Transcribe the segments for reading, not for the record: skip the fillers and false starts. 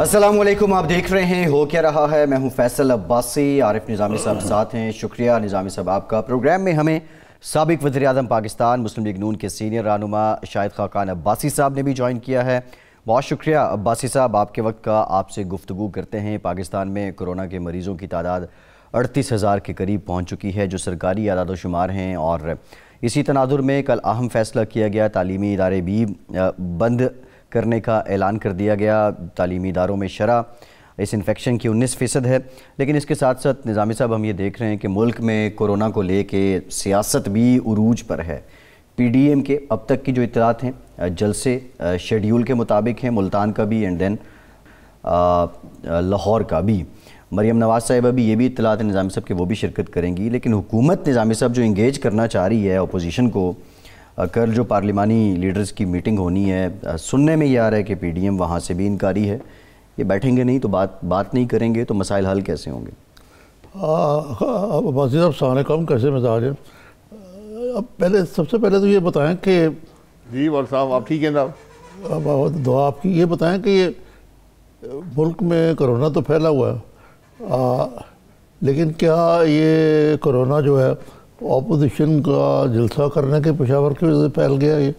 अस्सलामुअलैकुम, आप देख रहे हैं हो क्या रहा है। मैं हूं फैसल अब्बासी, आरिफ निज़ामी साहब साथ हैं। शुक्रिया निज़ामी साहब आपका। प्रोग्राम में हमें साबिक वज़ीर आज़म पाकिस्तान मुस्लिम लीग नून के सीनियर रहनुमा शाहिद खाकान अब्बासी साहब ने भी ज्वाइन किया है। बहुत शुक्रिया अब्बासी साहब, आपके वक्त का। आपसे गुफ्तगू करते हैं। पाकिस्तान में कोरोना के मरीज़ों की तादाद 38,000 के करीब पहुँच चुकी है, जो सरकारी आदाद शुमार हैं। और इसी तनाजुर में कल अहम फैसला किया गया, तालीमी इदारे भी बंद करने का ऐलान कर दिया गया। तालीमी इदारों में शरह इस इन्फेक्शन की 19% है। लेकिन इसके साथ साथ निज़ामी साहब, हम ये देख रहे हैं कि मुल्क में कोरोना को लेके सियासत भी उरूज पर है। PDM के अब तक की जो इत्तलात हैं जलसे शेड्यूल के मुताबिक हैं, मुल्तान का भी एंड देन लाहौर का भी। मरियम नवाज़ साहिबा भी, ये भी इत्तलात है निज़ामी साहब के, वो भी शिरकत करेंगी। लेकिन हुकूमत निज़ामी साहब जो इंगेज करना चाह रही है अपोजिशन को, कल जो पार्लिमानी लीडर्स की मीटिंग होनी है, सुनने में ये आ रहा है कि PDM वहाँ से भी इनकारी है। ये बैठेंगे नहीं तो बात नहीं करेंगे तो मसाइल हल कैसे होंगे? अब्बासी साहब सलाम अलैकुम, कैसे मिजाज है? अब सबसे पहले तो ये बताएं कि जी वाल साहब आप ठीक हैं ना? दुआ आपकी। ये बताएं कि ये मुल्क में कोरोना तो फैला हुआ है, लेकिन क्या ये कोरोना जो है ऑपोजिशन का जलसा करने के पेशावर की वजह से फैल गया? ये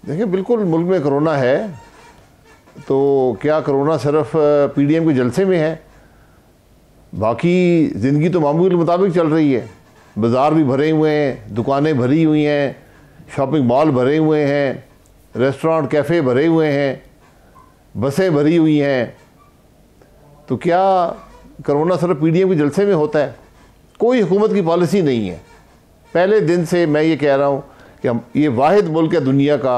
देखिए, बिल्कुल मुल्क में कोरोना है, तो क्या कोरोना सिर्फ PDM के जलसे में है? बाकी ज़िंदगी तो मामूल के मुताबिक चल रही है। बाज़ार भी भरे हुए हैं, दुकानें भरी हुई हैं, शॉपिंग मॉल भरे हुए हैं, रेस्टोरेंट कैफ़े भरे हुए हैं, बसें भरी हुई हैं। तो क्या कोरोना सिर्फ PDM के जलसे में होता है? कोई हुकूमत की पॉलिसी नहीं है। पहले दिन से मैं ये कह रहा हूँ कि हम ये वाहिद मुल्क है दुनिया का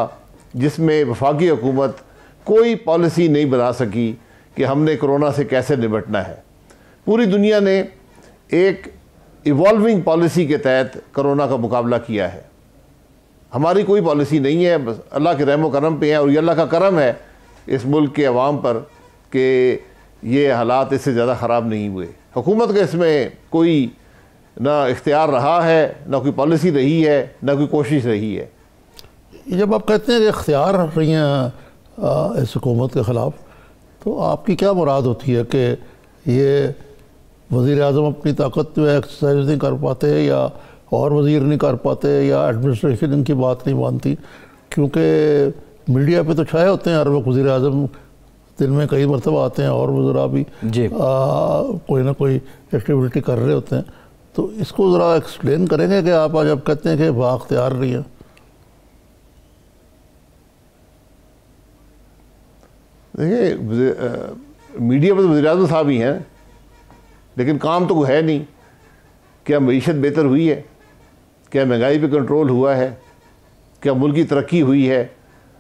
जिसमें वफाकी हुकूमत कोई पॉलिसी नहीं बना सकी कि हमने कोरोना से कैसे निपटना है। पूरी दुनिया ने एक इवॉल्विंग पॉलिसी के तहत कोरोना का मुकाबला किया है। हमारी कोई पॉलिसी नहीं है, बस अल्लाह के रहम करम पे है। और ये अल्लाह का करम है इस मुल्क के अवाम पर कि ये हालात इससे ज़्यादा ख़राब नहीं हुए। हुकूमत का इसमें कोई ना इख्तियार रहा है, ना कोई पॉलिसी रही है, ना कोई कोशिश रही है। जब आप कहते हैं कि इख्तियार रही हैं इस हुकूमत के ख़िलाफ़, तो आपकी क्या मुराद होती है कि ये वज़ीर आज़म अपनी ताकत जो है एक्सरसाइज नहीं कर पाते, या और वज़ीर नहीं कर पाते, या एडमिनिस्ट्रेशन इनकी बात नहीं मानती? क्योंकि मीडिया पे तो छाए होते हैं हर वक्त वज़ीर आज़म, दिन में कई मरतबा आते हैं और वज़रा भी कोई ना कोई एक्टिविटी कर रहे होते हैं। तो इसको ज़रा एक्सप्लेन करेंगे कि आप आज आप कहते हैं कि बाख्तियार रही है? देखिए, मीडिया पर तो वज़ीर आज़म साहब ही हैं, लेकिन काम तो है नहीं। क्या मईशत बेहतर हुई है? क्या महंगाई पे कंट्रोल हुआ है? क्या मुल्क की तरक्की हुई है,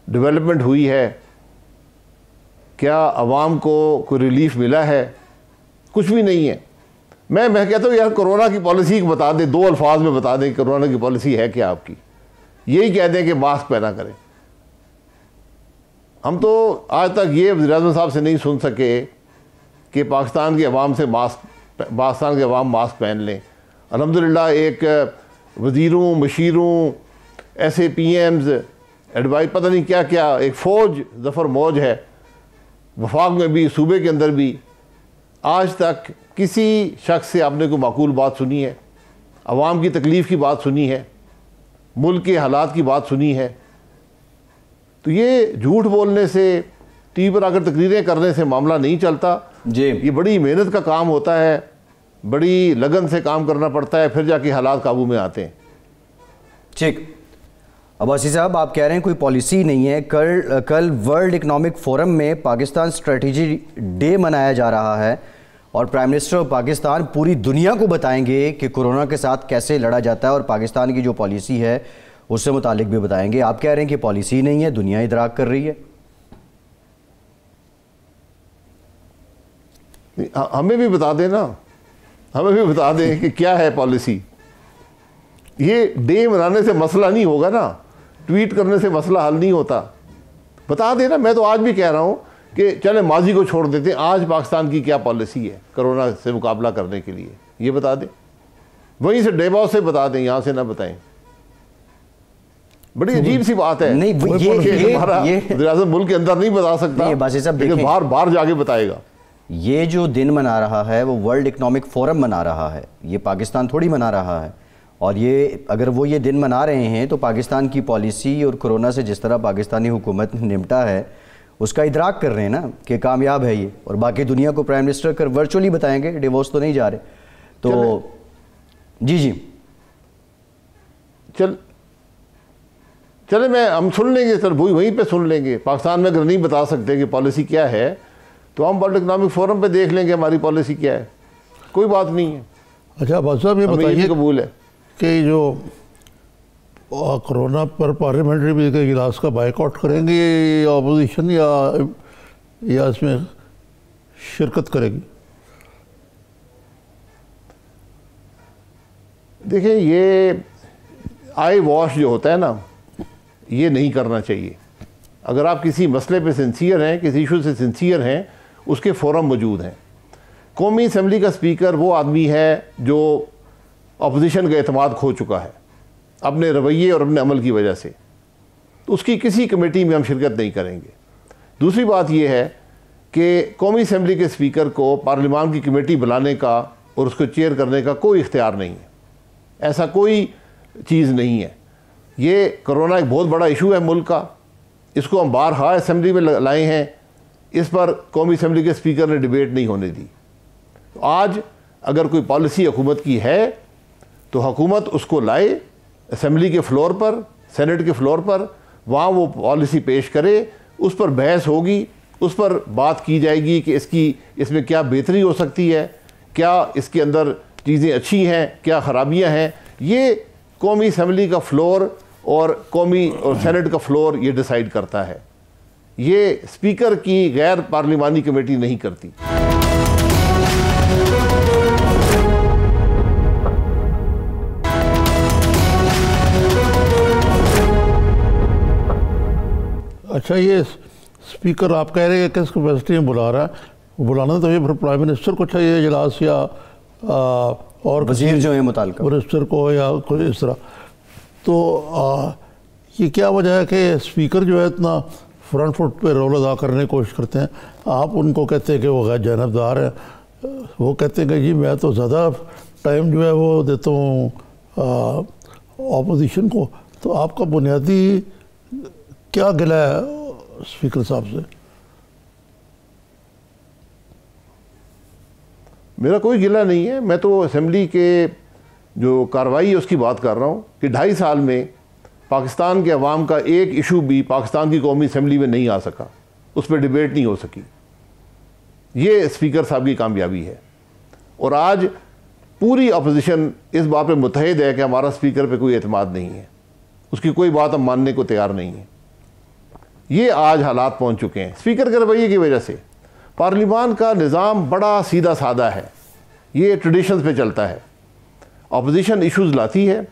डेवलपमेंट हुई है? क्या आवाम को कोई रिलीफ मिला है? कुछ भी नहीं है। मैं कहता हूँ यार, कोरोना की पॉलिसी बता दें, 2 अल्फाज में बता दें कोरोना की पॉलिसी है क्या आपकी। यही कह दें कि मास्क पहना करें। हम तो आज तक ये वज़ीर आज़म साहब से नहीं सुन सके कि पाकिस्तान के अवाम से पाकिस्तान के अवाम मास्क पहन लें। अल्हम्दुलिल्लाह एक वज़ीरों, मशीरों, ऐसे PMs, एडवाइस, पता नहीं क्या क्या, एक फ़ौज ज़फ़र मौज है वफाक में भी, सूबे के अंदर भी। आज तक किसी शख्स से आपने कोई माकूल बात सुनी है? अवाम की तकलीफ़ की बात सुनी है? मुल्क के हालात की बात सुनी है? तो ये झूठ बोलने से, TV पर आकर तकरीरें करने से मामला नहीं चलता जी। ये बड़ी मेहनत का काम होता है, बड़ी लगन से काम करना पड़ता है, फिर जाके हालात काबू में आते हैं। ठीक। अब्बासी साहब, आप कह रहे हैं कोई पॉलिसी नहीं है। कल वर्ल्ड इकनॉमिक फोरम में पाकिस्तान स्ट्रेटजी डे मनाया जा रहा है और प्राइम मिनिस्टर ऑफ पाकिस्तान पूरी दुनिया को बताएंगे कि कोरोना के साथ कैसे लड़ा जाता है और पाकिस्तान की जो पॉलिसी है उससे मुतालिक भी बताएंगे। आप कह रहे हैं कि पॉलिसी नहीं है, दुनिया इदराक कर रही है। हमें भी बता दें ना, हमें भी बता दें कि क्या है पॉलिसी। ये डे मनाने से मसला नहीं होगा ना, ट्वीट करने से मसला हल नहीं होता। बता देना। मैं तो आज भी कह रहा हूँ कि चले माजी को छोड़ देते हैं, आज पाकिस्तान की क्या पॉलिसी है कोरोना से मुकाबला करने के लिए, ये बता दें। वहीं से डेबॉस से बता दें, यहाँ से ना बताएं। बड़ी अजीब सी बात है। नहीं, हमारा वज़ीर-ए-आज़म मुल्क के अंदर नहीं बता सकता, लेकिन बाहर जाके बताएगा। ये जो दिन मना रहा है वो वर्ल्ड इकोनॉमिक फोरम मना रहा है, ये पाकिस्तान थोड़ी मना रहा है। और ये अगर वो ये दिन मना रहे हैं तो पाकिस्तान की पॉलिसी और कोरोना से जिस तरह पाकिस्तानी हुकूमत ने निपटा है उसका इदराक कर रहे हैं ना कि कामयाब है ये, और बाकी दुनिया को प्राइम मिनिस्टर कर वर्चुअली बताएंगे, डिवोर्स तो नहीं जा रहे। तो जी चले हम सुन लेंगे सर, वहीं पे सुन लेंगे। पाकिस्तान में अगर नहीं बता सकते कि पॉलिसी क्या है तो हम वर्ल्ड इकोनॉमिक फोरम पे देख लेंगे हमारी पॉलिसी क्या है, कोई बात नहीं है। अच्छा अब्बास साहब, ये बताइए कबूल है कि जो कोरोना पर पार्लियामेंट्री बिल के इजलास का बाइकआउट करेंगे या अपोजिशन या इसमें शिरकत करेगी? देखिए, ये आई वॉश जो होता है ना, ये नहीं करना चाहिए। अगर आप किसी मसले पे सिंसियर हैं, किसी इशू से सिंसियर हैं, उसके फोरम मौजूद हैं। कौमी असम्बली का स्पीकर वो आदमी है जो अपोजिशन का एतमाद खो चुका है अपने रवैये और अपने अमल की वजह से, तो उसकी किसी कमेटी में हम शिरकत नहीं करेंगे। दूसरी बात यह है कि कौमी असम्बली के स्पीकर को पार्लियामान की कमेटी बुलाने का और उसको चेयर करने का कोई इख्तियार नहीं है, ऐसा कोई चीज़ नहीं है। ये कोरोना एक बहुत बड़ा इशू है मुल्क का, इसको हम बारहा असम्बली में लाए हैं, इस पर कौमी असम्बली के स्पीकर ने डिबेट नहीं होने दी। तो आज अगर कोई पॉलिसी हुकूमत की है तो हुकूमत उसको लाए असम्बली के फ्लोर पर, सेनेट के फ्लोर पर, वहाँ वो पॉलिसी पेश करे, उस पर बहस होगी, उस पर बात की जाएगी कि इसमें क्या बेहतरी हो सकती है, क्या इसके अंदर चीज़ें अच्छी हैं, क्या ख़राबियाँ हैं। ये कौमी असम्बली का फ्लोर और कौमी और सेनेट का फ्लोर ये डिसाइड करता है, ये स्पीकर की गैर पार्लिमानी कमेटी नहीं करती। अच्छा, ये स्पीकर आप कह रहे हैं किस कैपेसिटी में बुला रहा है, बुलाना तो ये फिर प्राइम मिनिस्टर को चाहिए इजलास या और वजीर जो है मुताल्लिका मिनिस्टर को या कोई इस तरह। तो ये क्या वजह है कि स्पीकर जो है इतना फ्रंट फुट पे रोल अदा करने की कोशिश करते हैं? आप उनको कहते हैं कि वो गैर जानबदार है, वो कहते हैं कि जी मैं तो ज़्यादा टाइम जो है वो देता हूँ ऑपोजिशन को। तो आपका बुनियादी क्या गिला है स्पीकर साहब से? मेरा कोई गिला नहीं है, मैं तो असेंबली के जो कार्रवाई है उसकी बात कर रहा हूँ कि 2.5 साल में पाकिस्तान के अवाम का एक इशू भी पाकिस्तान की कौमी असेंबली में नहीं आ सका, उस पर डिबेट नहीं हो सकी। ये स्पीकर साहब की कामयाबी है। और आज पूरी अपोजिशन इस बात पे मुतहद है कि हमारा स्पीकर पे कोई एतमाद नहीं है, उसकी कोई बात हम मानने को तैयार नहीं है। ये आज हालात पहुँच चुके हैं स्पीकर के रवैये की वजह से। पार्लियामान का निज़ाम बड़ा सीधा सादा है, ये ट्रेडिशंस पे चलता है। अपोजिशन इश्यूज़ लाती है,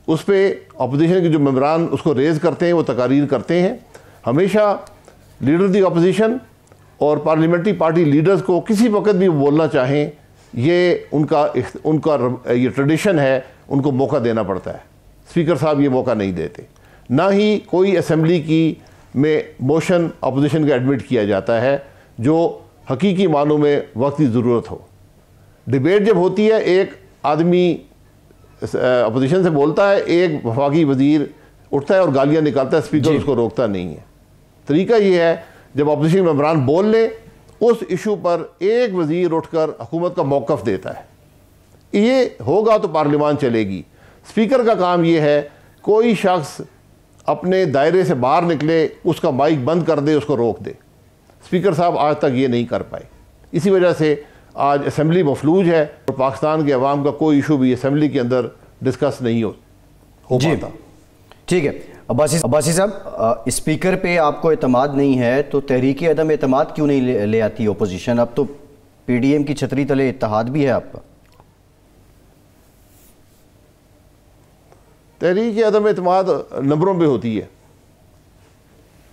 उस पर अपोजिशन के जो मेंबरान उसको रेज़ करते हैं, वो तकारीर करते हैं। हमेशा लीडर दी अपोजिशन और पार्लियामेंट्री पार्टी लीडर्स को किसी वक्त भी बोलना चाहें, ये उनका ये ट्रेडिशन है, उनको मौका देना पड़ता है। स्पीकर साहब ये मौका नहीं देते। ना ही कोई असेंबली की में मोशन अपोजिशन का एडमिट किया जाता है जो हकीकी मानों में वक्त की ज़रूरत हो। डिबेट जब होती है, एक आदमी अपोजिशन से बोलता है, एक वफाकी वजीर उठता है और गालियां निकालता है, स्पीकर उसको रोकता नहीं है। तरीका ये है जब अपोजिशन मेंबरान बोल ले, उस इशू पर एक वजीर उठकर हुकूमत का मौक़िफ़ देता है। ये होगा तो पार्लियामान चलेगी। स्पीकर का काम ये है कोई शख्स अपने दायरे से बाहर निकले, उसका माइक बंद कर दे, उसको रोक दे। स्पीकर साहब आज तक ये नहीं कर पाए। इसी वजह से आज असेंबली मफलूज है और पाकिस्तान के अवाम का कोई इशू भी असेंबली के अंदर डिस्कस नहीं हो पाता। ठीक है अब्बासी साहब, स्पीकर पे आपको एतमाद नहीं है तो तहरीक अदम एतमाद क्यों नहीं ले आती ओपोजिशन? अब तो PDM की छतरी तले इत्तेहाद भी है आपका। तहरीक अदम एतमाद नंबरों पे होती है,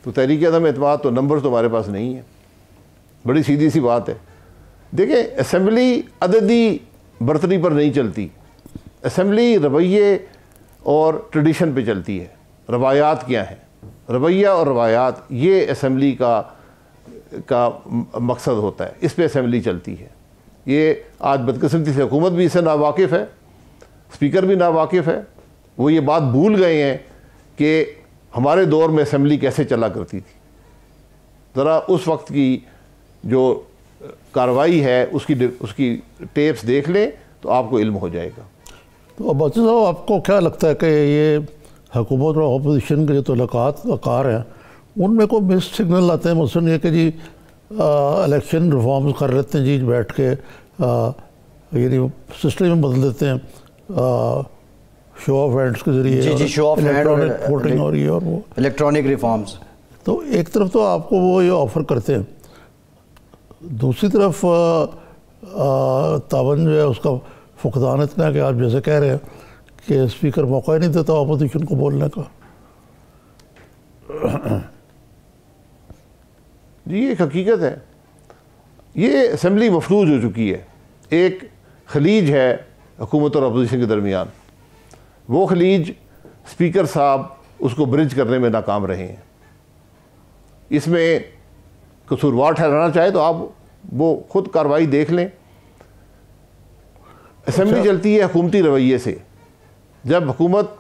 तो तहरीक अदम एतमाद तो नंबर तो हमारे पास नहीं है। बड़ी सीधी सी बात है। देखिए, असेंबली अददी बर्तरी पर नहीं चलती, असेंबली रवैये और ट्रेडिशन पे चलती है। रवायात क्या हैं, रवैया और रवायात, ये असम्बली का मकसद होता है, इस पे असम्बली चलती है। ये आज बदकिस्मती से हुकूमत भी इससे नावाकिफ़ है, स्पीकर भी नावाकिफ़ है। वो ये बात भूल गए हैं कि हमारे दौर में असम्बली कैसे चला करती थी। ज़रा उस वक्त की जो कार्रवाई है उसकी टेप्स देख लें तो आपको इल्म हो जाएगा। तो अब्बासी साहब, आपको क्या लगता है कि ये हुकूमत और अपोजिशन के जो तल्लुकात वक़ार हैं उनमें को मिस सिग्नल आते हैं? मसलन ये कि जी इलेक्शन रिफॉर्म्स कर लेते हैं जी बैठ के, यानी सिस्टम में बदल देते हैं शो ऑफ हैंड्स के जरिए, जी शो ऑफ इलेक्ट्रॉनिक वोटिंग और ये और वो इलेक्ट्रॉनिक रिफॉर्म्स। तो एक तरफ तो आपको वो ये ऑफ़र करते हैं, दूसरी तरफ तावन जो है उसका फुकदान इतना है कि आप जैसे कह रहे हैं कि स्पीकर मौका ही नहीं देता अपोजिशन को बोलने का। जी एक हकीकत है, ये असम्बली मफलूज हो चुकी है। एक खलीज है हुकूमत और अपोजिशन के दरमियान, वो खलीज स्पीकर साहब उसको ब्रिज करने में नाकाम रहे हैं। इसमें कसूरवार ठहराना चाहे तो आप वो खुद कार्रवाई देख लें। असम्बली चलती है हुकूमती रवैये से। जब हुकूमत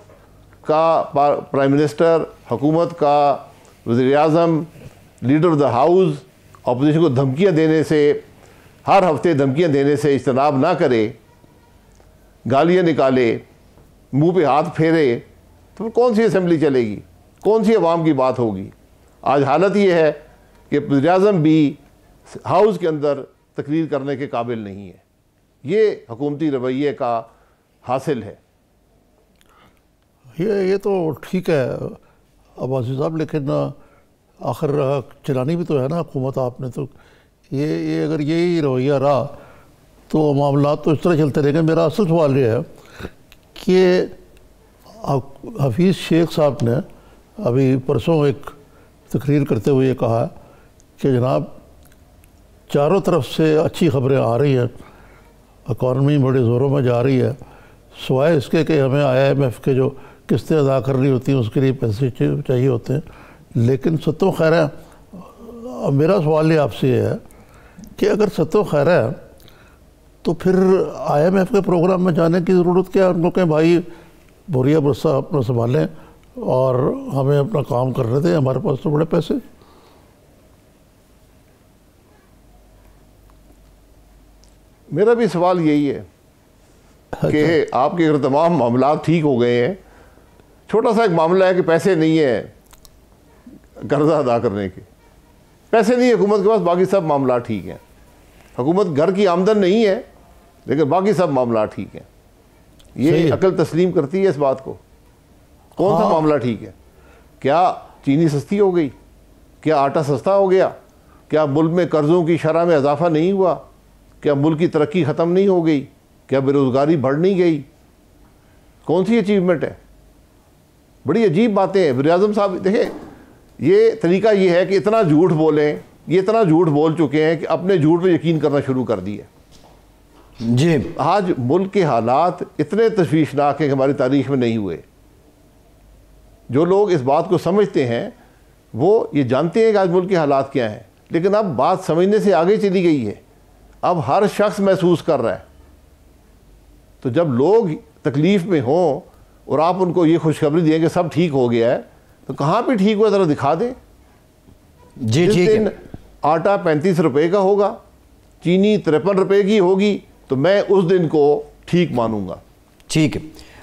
का प्राइम मिनिस्टर, हुकूमत का वज़ीर आज़म, leader of the house opposition को धमकियां देने से, हर हफ्ते धमकियां देने से इज्तनाब ना करे, गालियां निकाले, मुंह पे हाथ फेरे, तो कौन सी असम्बली चलेगी, कौन सी अवाम की बात होगी? आज हालत ये है कि वज़ीर आज़म भी हाउस के अंदर तकरीर करने के काबिल नहीं है। ये हुकूमती रवैये का हासिल है। ये तो ठीक है अब्बासी साहब, लेकिन आखिर चलानी भी तो है ना हुकूमत आपने। तो ये अगर यही रवैया रहा तो मामला तो इस तरह चलते रहेंगे। मेरा असल सवाल ये है कि हफीज़ शेख साहब ने अभी परसों एक तकरीर करते हुए ये कहा कि जनाब चारों तरफ से अच्छी खबरें आ रही हैं, इकॉनमी बड़े ज़ोरों में जा रही है, सिवाय इसके कि हमें IMF के जो किस्तें अदा करनी होती हैं उसके लिए पैसे चाहिए होते हैं। लेकिन सत्तो खैर है, मेरा सवाल ये आपसे ये है कि अगर सत्तो खैर है तो फिर IMF के प्रोग्राम में जाने की ज़रूरत क्या है? उनको कहें भाई बोरिया बरसा अपना संभालें और हमें अपना काम करने दें, हमारे पास तो बड़े पैसे। मेरा भी सवाल यही है कि आपके अगर तमाम मामला ठीक हो गए हैं, छोटा सा एक मामला है कि पैसे नहीं है कर्जा अदा करने के, पैसे नहीं है हुकूमत के पास, बाकी सब मामला ठीक है। हुकूमत घर की आमदन नहीं है लेकिन बाकी सब मामला ठीक है। ये अकल तस्लीम करती है इस बात को। कौन सा मामला ठीक है? क्या चीनी सस्ती हो गई? क्या आटा सस्ता हो गया? क्या मुल्क में कर्ज़ों की शरह में इजाफा नहीं हुआ? क्या मुल्क की तरक्की ख़त्म नहीं हो गई? क्या बेरोज़गारी बढ़ नहीं गई? कौन सी अचीवमेंट है? बड़ी अजीब बातें हैं। वज़ीर आज़म साहब देखें, ये तरीका ये है कि इतना झूठ बोलें, ये इतना झूठ बोल चुके हैं कि अपने झूठ पर यकीन करना शुरू कर दिए। जी आज मुल्क के हालात इतने तशवीशनाक हैं कि हमारी तारीख में नहीं हुए। जो लोग इस बात को समझते हैं वो ये जानते हैं कि आज मुल्क के हालात क्या हैं, लेकिन अब बात समझने से आगे चली गई है। अब हर शख्स महसूस कर रहा है। तो जब लोग तकलीफ़ में हों और आप उनको ये खुशखबरी दें कि सब ठीक हो गया है, तो कहाँ पे ठीक हुआ ज़रा दिखा दें। जी जिस ठीक दिन है। आटा 35 रुपये का होगा, चीनी 53 रुपये की होगी, तो मैं उस दिन को ठीक मानूंगा। ठीक है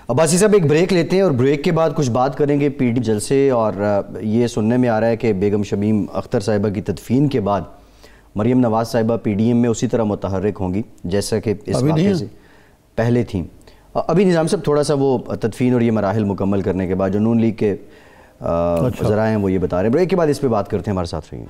अब्बासी साहब, एक ब्रेक लेते हैं और ब्रेक के बाद कुछ बात करेंगे PDM जलसे। और ये सुनने में आ रहा है कि बेगम शमीम अख्तर साहिबा की तदफीन के बाद मरियम नवाज़ साहिबा PDM में उसी तरह मुतहर्रिक होंगी जैसा कि इस वाक़े से पहले थी। अभी निज़ाम साहब थोड़ा सा वो तदफीन और ये मराहिल मुकम्मल करने के बाद जो नून लीग के ज़राए हैं वो ये बता रहे हैं। ब्रेक के बाद इस पर बात करते हैं, हमारे साथ रहिए।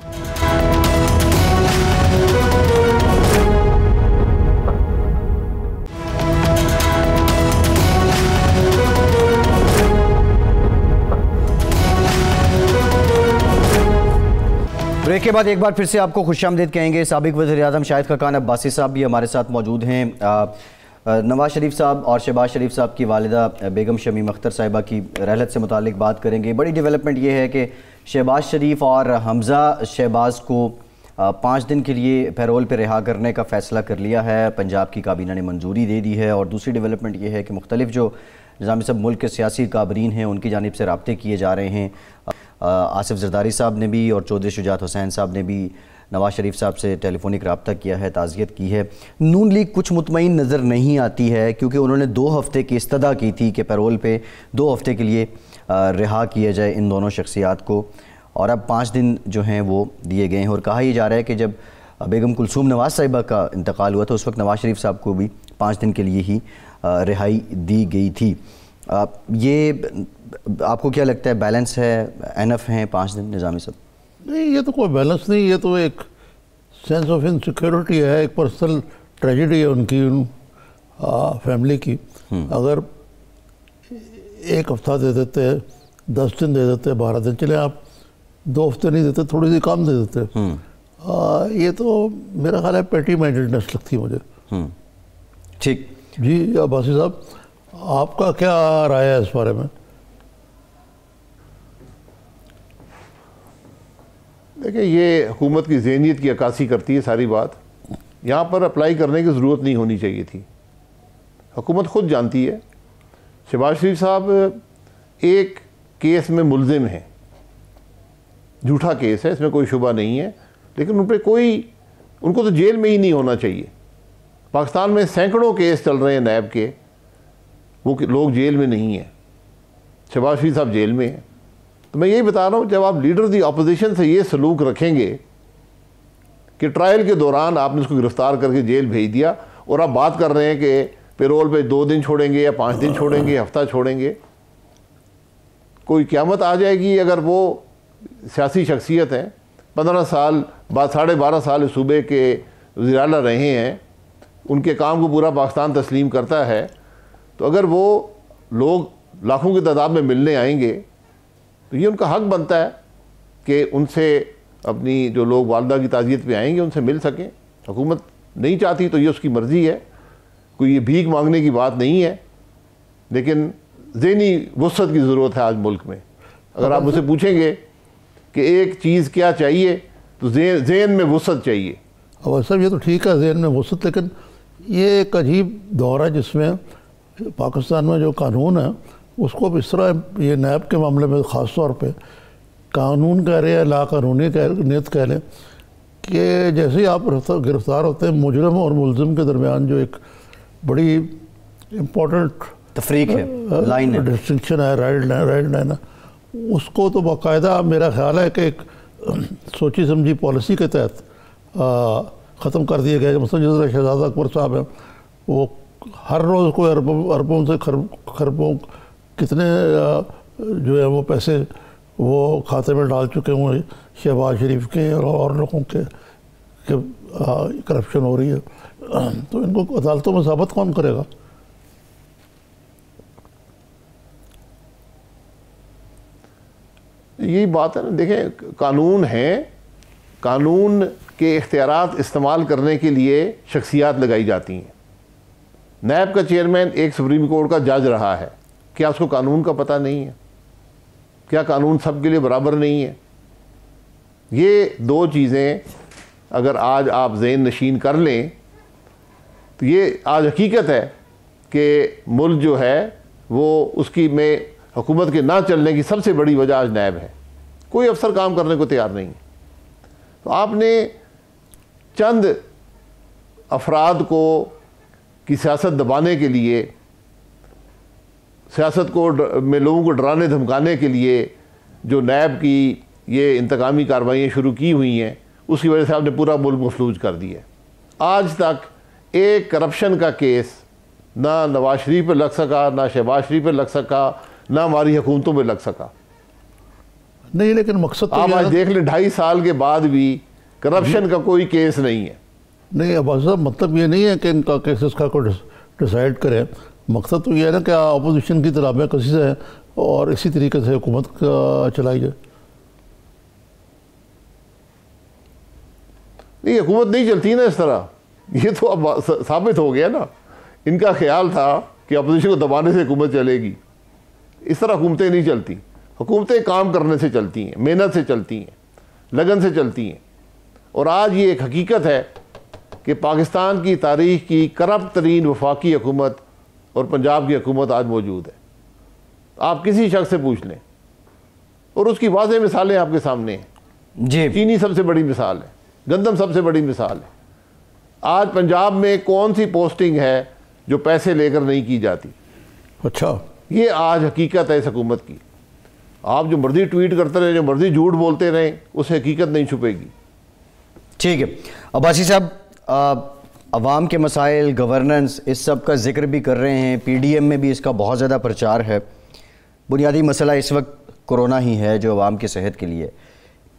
ब्रेक के बाद एक बार फिर से आपको खुशामदीद कहेंगे। साबिक वज़ीर आज़म शाहिद खाकान अब्बासी साहब भी हमारे साथ मौजूद हैं। नवाज शरीफ साहब और शहबाज शरीफ साहब की वालिदा बेगम शमीम अख्तर साहिबा की रहलत से मुतालिक बात करेंगे। बड़ी डेवलपमेंट ये है कि शहबाज शरीफ और हमज़ा शहबाज को 5 दिन के लिए पैरोल पर रिहा करने का फ़ैसला कर लिया है, पंजाब की काबीना ने मंजूरी दे दी है। और दूसरी डेवलपमेंट ये है कि मुख्तलिफ जो निज़ामी साहब मुल्क के सियासी काबरीन हैं उनकी जानिब से रब्ते किए जा रहे हैं। आसिफ जरदारी साहब ने भी और चौधरी शुजात हुसैन साहब ने भी नवाज शरीफ साहब से टेलीफोनिक रब्ता किया है, ताज़ियत की है। नून लीग कुछ मुतमईन नज़र नहीं आती है क्योंकि उन्होंने 2 हफ़्ते की इस्तदा की थी कि पैरोल पे 2 हफ़्ते के लिए रिहा किया जाए इन दोनों शख्सियात को, और अब 5 दिन जो हैं वो दिए गए हैं। और कहा यह जा रहा है कि जब बेगम कुलसूम नवाज साहिबा का इंतकाल हुआ तो उस वक्त नवाज शरीफ साहब को भी 5 दिन के लिए ही रिहाई दी गई थी। ये आपको क्या लगता है, बैलेंस है, एनफ हैं 5 दिन निज़ामी साहब? नहीं, ये तो कोई बैलेंस नहीं, ये तो एक सेंस ऑफ इनसिक्योरिटी है, एक पर्सनल ट्रेजेडी है उनकी, फैमिली की। अगर 1 हफ्ता दे देते हैं, 10 दिन दे देते हैं, 12 दिन, चले आप 2 हफ्ते नहीं देते, थोड़ी सी कम दे देते। ये तो मेरा ख्याल है पेटी माइंडेडनेस लगती है मुझे। ठीक जी अब्बासी साहब, आपका क्या राय है इस बारे में? देखिए, ये हुकूमत की ज़हनियत की अक्कासी करती है सारी बात। यहाँ पर अप्लाई करने की ज़रूरत नहीं होनी चाहिए थी। हुकूमत खुद जानती है शहबाज शरीफ साहब एक केस में मुल्ज़िम हैं, झूठा केस है, इसमें कोई शुबा नहीं है, लेकिन उन पर उनको तो जेल में ही नहीं होना चाहिए। पाकिस्तान में सैकड़ों केस चल रहे हैं नैब के, वो लोग जेल में नहीं हैं, शहबाज शरीफ साहब जेल में हैं। तो मैं यही बता रहा हूँ, जब आप लीडर दी अपोजिशन से ये सलूक रखेंगे कि ट्रायल के दौरान आपने उसको गिरफ्तार करके जेल भेज दिया और आप बात कर रहे हैं कि पेरोल पे 2 दिन छोड़ेंगे या 5 दिन छोड़ेंगे, हफ्ता छोड़ेंगे, कोई क़यामत आ जाएगी अगर वो सियासी शख्सियत हैं, 15 साल बाद 12.5 साल सूबे के वज़ीर आला रहे हैं, उनके काम को पूरा पाकिस्तान तस्लीम करता है, तो अगर वो लोग लाखों की तादाद में मिलने आएंगे तो ये उनका हक बनता है कि उनसे अपनी जो लोग वालदा की ताज़ियत पे आएंगे उनसे मिल सकें। हुकूमत नहीं चाहती तो ये उसकी मर्ज़ी है, कोई ये भीख मांगने की बात नहीं है, लेकिन ज़हनी वुसअत की ज़रूरत है आज मुल्क में। अगर आप मुझसे पूछेंगे कि एक चीज़ क्या चाहिए तो ज़हन में वुसअत चाहिए। अब सब ये तो ठीक है, ज़हन में वुसअत, लेकिन ये एक अजीब दौर है जिसमें पाकिस्तान में जो कानून है उसको अब इस तरह, ये नैब के मामले में ख़ास तौर पे कानून कह रहे हैं, लाकानूनी नियत कह लें, कि जैसे ही आप गिरफ्तार होते हैं, मुजरम और मुल्ज़िम के दरमियान जो एक बड़ी इम्पोर्टेंट तफरीक है, लाइन है, डिस्टिंक्शन है, राइट लाइन है, उसको तो बाकायदा मेरा ख्याल है कि एक सोची समझी पॉलिसी के तहत ख़त्म कर दिया गया। मतलब जिस शहजादा अकबर साहब हैं, वो हर रोज़ को अरबों से खरबों कितने जो है वो पैसे वो खाते में डाल चुके हुए शहबाज शरीफ के और लोगों के करप्शन हो रही है, तो इनको अदालतों में साबित कौन करेगा? यही बात है ना। देखें, कानून है, कानून के इख्तियारात इस्तेमाल करने के लिए शख्सियात लगाई जाती हैं। नैब का चेयरमैन एक सुप्रीम कोर्ट का जज रहा है, क्या उसको कानून का पता नहीं है? क्या कानून सब के लिए बराबर नहीं है? ये 2 चीज़ें अगर आज आप ज़हन नशीन कर लें तो ये आज हकीकत है कि मुल्क जो है वो उसकी में हुकूमत के ना चलने की सबसे बड़ी वजह आज नैब है। कोई अफसर काम करने को तैयार नहीं है। तो आपने चंद अफराद को की सियासत दबाने के लिए, सियासत को में लोगों को डराने धमकाने के लिए जो नैब की ये इंतकामी कार्रवाइयाँ शुरू की हुई हैं, उसकी वजह से आपने पूरा मुल्क मफलूज कर दिया। आज तक एक करप्शन का केस ना नवाज शरीफ पे लग सका, ना शहबाज शरीफ पे लग सका, ना हमारी हुकूमतों पे लग सका। नहीं, लेकिन मकसद तो आप आज देख लें 2.5 साल के बाद भी करप्शन का कोई केस नहीं है। नहीं, अब साहब मतलब ये नहीं है कि इनका केसेस का कोई डिसाइड करें। मकसद तो ये है ना कि अपोजिशन की तलाबें कसी से हैं और इसी तरीके से हुकूमत चलाई जाए। नहीं, हुकूमत नहीं चलती ना इस तरह, ये तो अब साबित हो गया ना। इनका ख्याल था कि अपोजिशन को दबाने से हुकूमत चलेगी। इस तरह हुकूमतें नहीं चलती। हुकूमतें काम करने से चलती हैं, मेहनत से चलती हैं, लगन से चलती हैं। और आज ये एक हकीकत है कि पाकिस्तान की तारीख की करप्ट तरीन वफाकी हुकूमत और पंजाब की हुकूमत आज मौजूद है। आप किसी शख्स से पूछ लें और उसकी वाज़ेह मिसालें आपके सामने हैं। जी, चीनी सबसे बड़ी मिसाल है, गंदम सबसे बड़ी मिसाल है। आज पंजाब में कौन सी पोस्टिंग है जो पैसे लेकर नहीं की जाती? अच्छा, ये आज हकीकत है इस हुकूमत की। आप जो मर्जी ट्वीट करते रहे, जो मर्जी झूठ बोलते रहे, उससे हकीकत नहीं छुपेगी। ठीक है। अब्बासी साहब, अवाम के मसाइल, गवर्नेंस, इस सब का जिक्र भी कर रहे हैं, पीडीएम में भी इसका बहुत ज़्यादा प्रचार है। बुनियादी मसला इस वक्त कोरोना ही है जो अवाम की सेहत के लिए।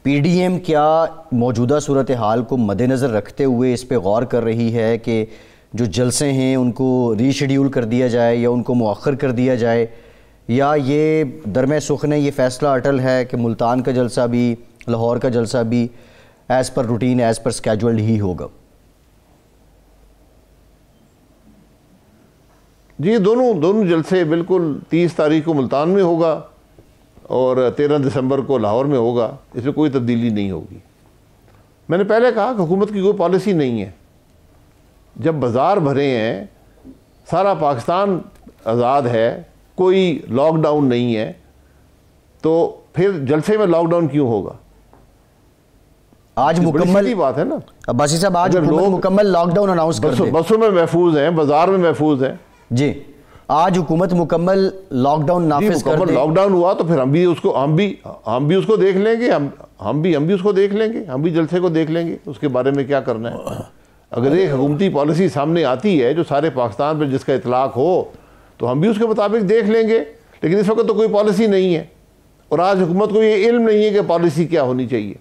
पीडीएम क्या मौजूदा सूरत हाल को मद्देनज़र रखते हुए इस पर गौर कर रही है कि जो जलसे हैं उनको रीशेड्यूल कर दिया जाए या उनको मुअख्खर कर दिया जाए, या ये दरमे सुखने ये फ़ैसला अटल है कि मुल्तान का जलसा भी, लाहौर का जलसा भी as per routine, as per स्केजुअल्ड ही होगा? जी, दोनों जलसे बिल्कुल 30 तारीख को मुल्तान में होगा और 13 दिसंबर को लाहौर में होगा। इसमें कोई तब्दीली नहीं होगी। मैंने पहले कहा कि हुकूमत की कोई पॉलिसी नहीं है। जब बाज़ार भरे हैं, सारा पाकिस्तान आज़ाद है, कोई लॉकडाउन नहीं है, तो फिर जलसे में लॉकडाउन क्यों होगा? आज मुकम्मल बात है ना अब्बासी साहब, आज लोग मुकम्मल लॉकडाउन अनाउंस कर दे, बसों में महफूज हैं, बाजार में महफूज हैं। जी, आज हुकूमत मुकम्मल लॉकडाउन नाफिज कर दे। लॉकडाउन हुआ तो फिर हम भी उसको देख लेंगे, हम भी उसको देख लेंगे, हम भी जलसे को देख लेंगे। उसके बारे में क्या करना है? अगर एक हुकूमती पॉलिसी सामने आती है जो सारे पाकिस्तान पर जिसका इतलाक हो, तो हम भी उसके मुताबिक देख लेंगे। लेकिन इस वक्त तो कोई पॉलिसी नहीं है और आज हुकूमत को ये इल्म नहीं है कि पॉलिसी क्या होनी चाहिए।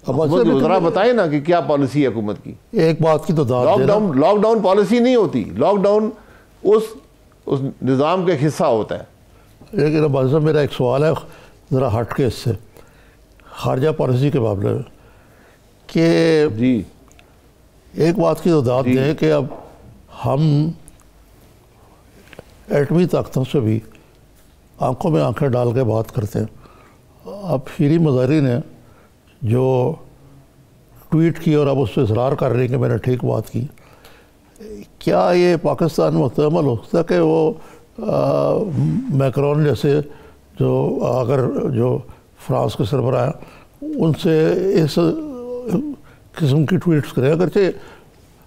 ज़रा बताएं ना कि क्या पॉलिसी है हुकूमत की। एक बात की तो लॉकडाउन पॉलिसी नहीं होती, लॉकडाउन उस निज़ाम का हिस्सा होता है। लेकिन अब्बासी साहब, मेरा एक सवाल है ज़रा हट के इससे, खारजा पॉलिसी के मामले में, कि जी एक बात की तो दाद दें कि अब हम एटमी ताकतों से भी आंखों में आंखें डाल के बात करते हैं। अब शीरी मज़ारी ने जो ट्वीट की और अब उस पर इसरार कर रही कि मैंने ठीक बात की, क्या ये पाकिस्तान में मुस्तमल हो सकता है कि वो मैक्रोन जैसे जो अगर जो फ्रांस के सरबराह हैं उनसे इस किस्म की ट्वीट्स करें? अगरचे